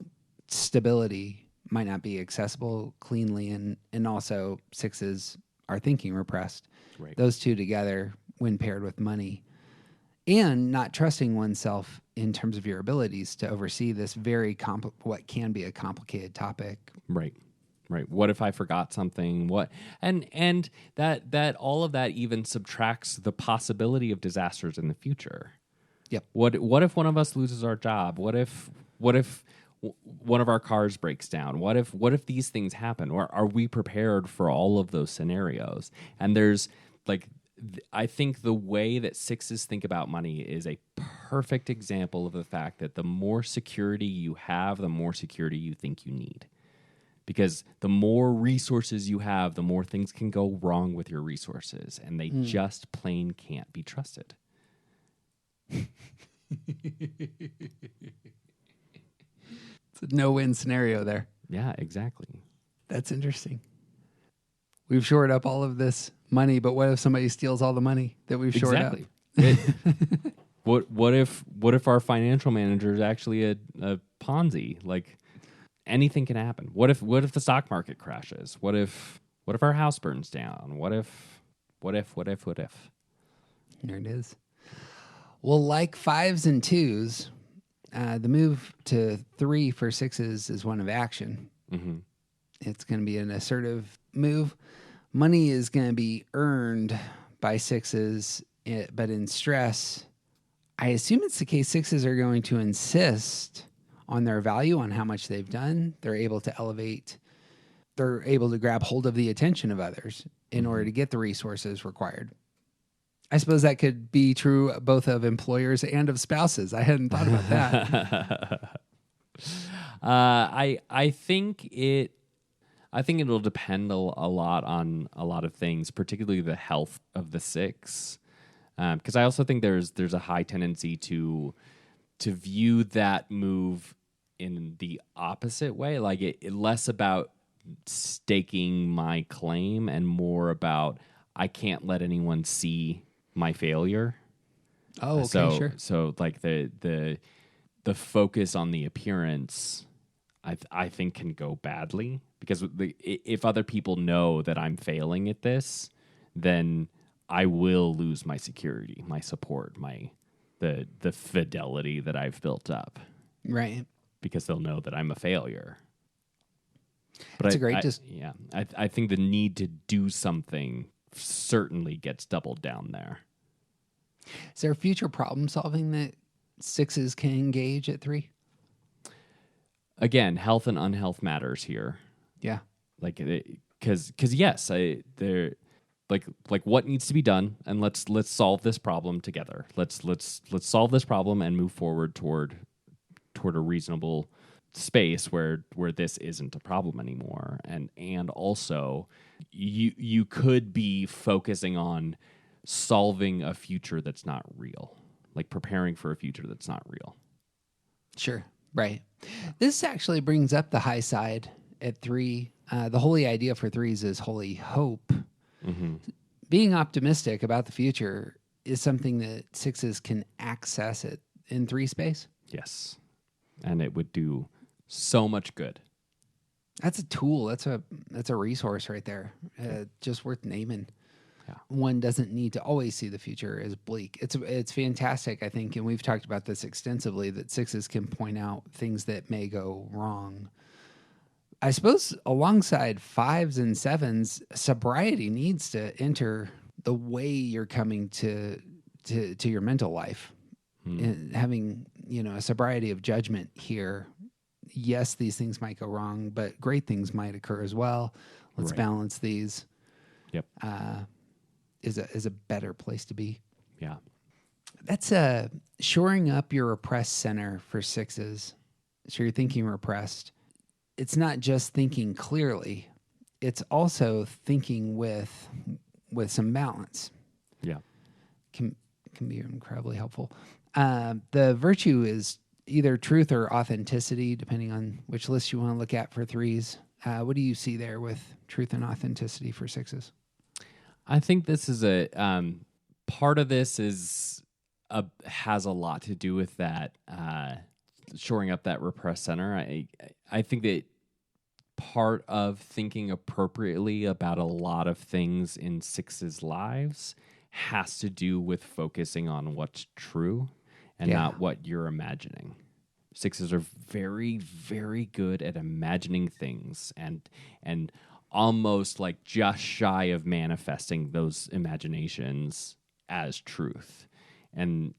stability might not be accessible cleanly, and also sixes are thinking repressed. Right. Those two together, when paired with money, and not trusting oneself in terms of your abilities to oversee this very what can be a complicated topic. Right. What if I forgot something? What and that all of that even subtracts the possibility of disasters in the future. Yep. What if one of us loses our job? What if one of our cars breaks down? What if these things happen? Or are we prepared for all of those scenarios? And there's like, I think the way that sixes think about money is a perfect example of the fact that the more security you have, the more security you think you need. Because the more resources you have, the more things can go wrong with your resources, and they just plain can't be trusted. It's a no-win scenario there. Yeah, exactly. That's interesting. We've shored up all of this money, but what if somebody steals all the money that we've shored up? What if our financial manager is actually a Ponzi? Like, anything can happen. What if the stock market crashes? What if our house burns down? What if? There it is. Well, like 5s and 2s, the move to 3 for 6s is one of action. Mm-hmm. It's going to be an assertive move. Money is going to be earned by 6s, but in stress, I assume it's the case 6s are going to insist on their value, on how much they've done. They're able to elevate. They're able to grab hold of the attention of others in order to get the resources required. I suppose that could be true both of employers and of spouses. I hadn't thought about that. I think it'll depend a lot on a lot of things, particularly the health of the 6. Because I also think there's a high tendency to view that move in the opposite way, like it less about staking my claim and more about I can't let anyone see my failure. Oh, okay, sure. So like the focus on the appearance, I think can go badly, because if other people know that I'm failing at this, then I will lose my security, my support, the fidelity that I've built up. Right. Because they'll know that I'm a failure. But That's a great I think the need to do something certainly gets doubled down there. Is there future problem solving that 6s can engage at 3? Again, health and unhealth matters here. Yeah. Like, because yes, they're like what needs to be done, and let's solve this problem together. Let's solve this problem and move forward toward a reasonable space where this isn't a problem anymore. And also, you could be focusing on solving a future that's not real, like preparing for a future that's not real. Sure. Right. This actually brings up the high side at 3. The holy idea for 3s is holy hope. Mm-hmm. Being optimistic about the future is something that 6s can access it in 3 space. Yes. And it would do so much good. That's a tool. That's a resource right there. Just worth naming. Yeah. One doesn't need to always see the future as bleak. It's fantastic, I think, and we've talked about this extensively, that 6s can point out things that may go wrong. I suppose alongside 5s and 7s, sobriety needs to enter the way you're coming to your mental life. And having, a sobriety of judgment here. Yes, these things might go wrong, but great things might occur as well. Let's balance these. Yep. Is a better place to be. Yeah. That's shoring up your repressed center for 6s. So you're thinking repressed. It's not just thinking clearly. It's also thinking with some balance. Yeah. Can be incredibly helpful. The virtue is either truth or authenticity, depending on which list you want to look at for 3s. What do you see there with truth and authenticity for 6s? I think this is part of this has a lot to do with that shoring up that repressed center. I think that part of thinking appropriately about a lot of things in 6's lives has to do with focusing on what's true and not what you're imagining. 6s are very, very good at imagining things and almost like just shy of manifesting those imaginations as truth. and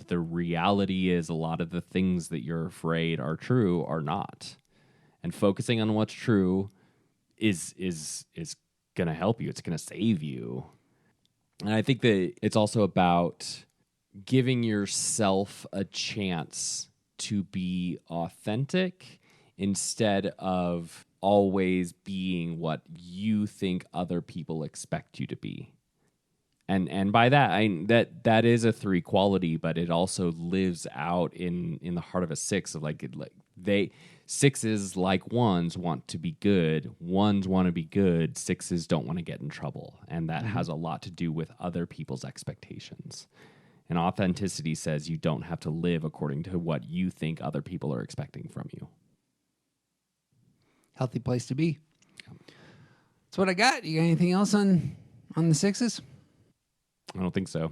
the reality is a lot of the things that you're afraid are true are not. And focusing on what's true is going to help you. It's going to save you. And I think that it's also about giving yourself a chance to be authentic instead of always being what you think other people expect you to be. And by that, that is a 3 quality, but it also lives out in the heart of a 6 of like 6s, like 1s, want to be good. 1s want to be good. 6s don't want to get in trouble. And that has a lot to do with other people's expectations. And authenticity says you don't have to live according to what you think other people are expecting from you. Healthy place to be. That's what I got. You got anything else on the 6s? I don't think so.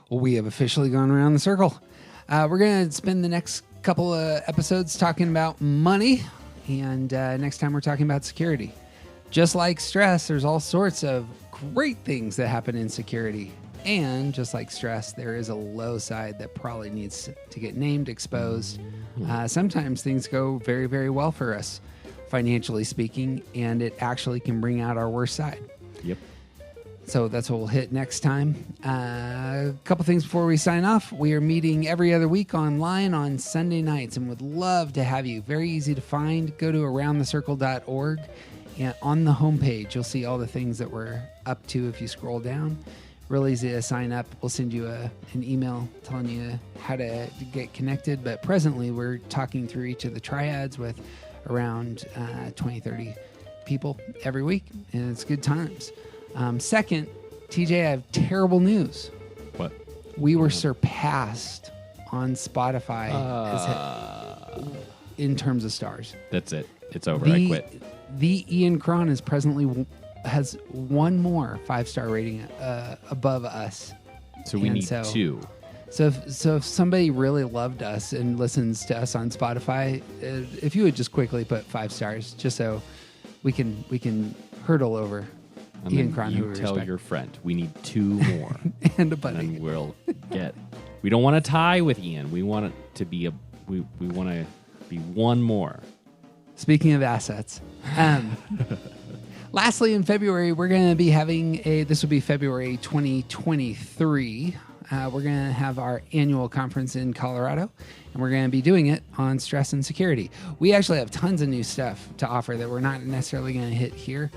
Well, we have officially gone around the circle. We're going to spend the next couple of episodes talking about money, and next time we're talking about security. Just like stress, there's all sorts of great things that happen in security. And just like stress, there is a low side that probably needs to get named, exposed. Sometimes things go very, very well for us, financially speaking, and it actually can bring out our worst side. Yep. So that's what we'll hit next time. A couple things before we sign off. We are meeting every other week online on Sunday nights and would love to have you. Very easy to find. Go to aroundthecircle.org. And on the homepage, you'll see all the things that we're up to if you scroll down. Really easy to sign up. We'll send you an email telling you how to get connected. But presently, we're talking through each of the triads with around 20, 30 people every week. And it's good times. Second, TJ, I have terrible news. What? We were surpassed on Spotify in terms of stars. That's it. It's over. I quit. The Ian Cron is presently has one more 5-star rating above us. So we need 2. So if somebody really loved us and listens to us on Spotify, if you would just quickly put 5 stars, just so we can hurdle over and Ian Cron, you who we tell respect. your friend we need 2 more, and a buddy. and then we'll get. We don't want to tie with Ian. We want it to be we want to be 1 more. Speaking of assets, lastly, in February, we're going to be having this will be February 2023. We're going to have our annual conference in Colorado, and we're going to be doing it on stress and security. We actually have tons of new stuff to offer that we're not necessarily going to hit here,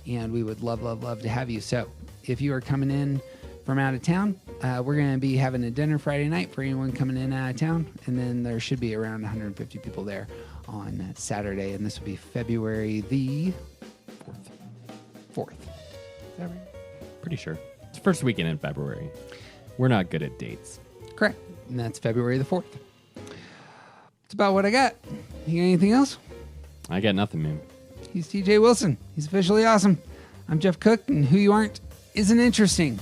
and we would love, love, love to have you. So if you are coming in from out of town, we're going to be having a dinner Friday night for anyone coming in out of town, and then there should be around 150 people there on Saturday, and this will be February the 4th. Is that right? Pretty sure it's first weekend in February. We're not good at dates. Correct. And that's February the 4th. That's about what I got. You got anything else? I got nothing, man. He's TJ Wilson. He's officially awesome. I'm Jeff Cook, and who you aren't isn't interesting.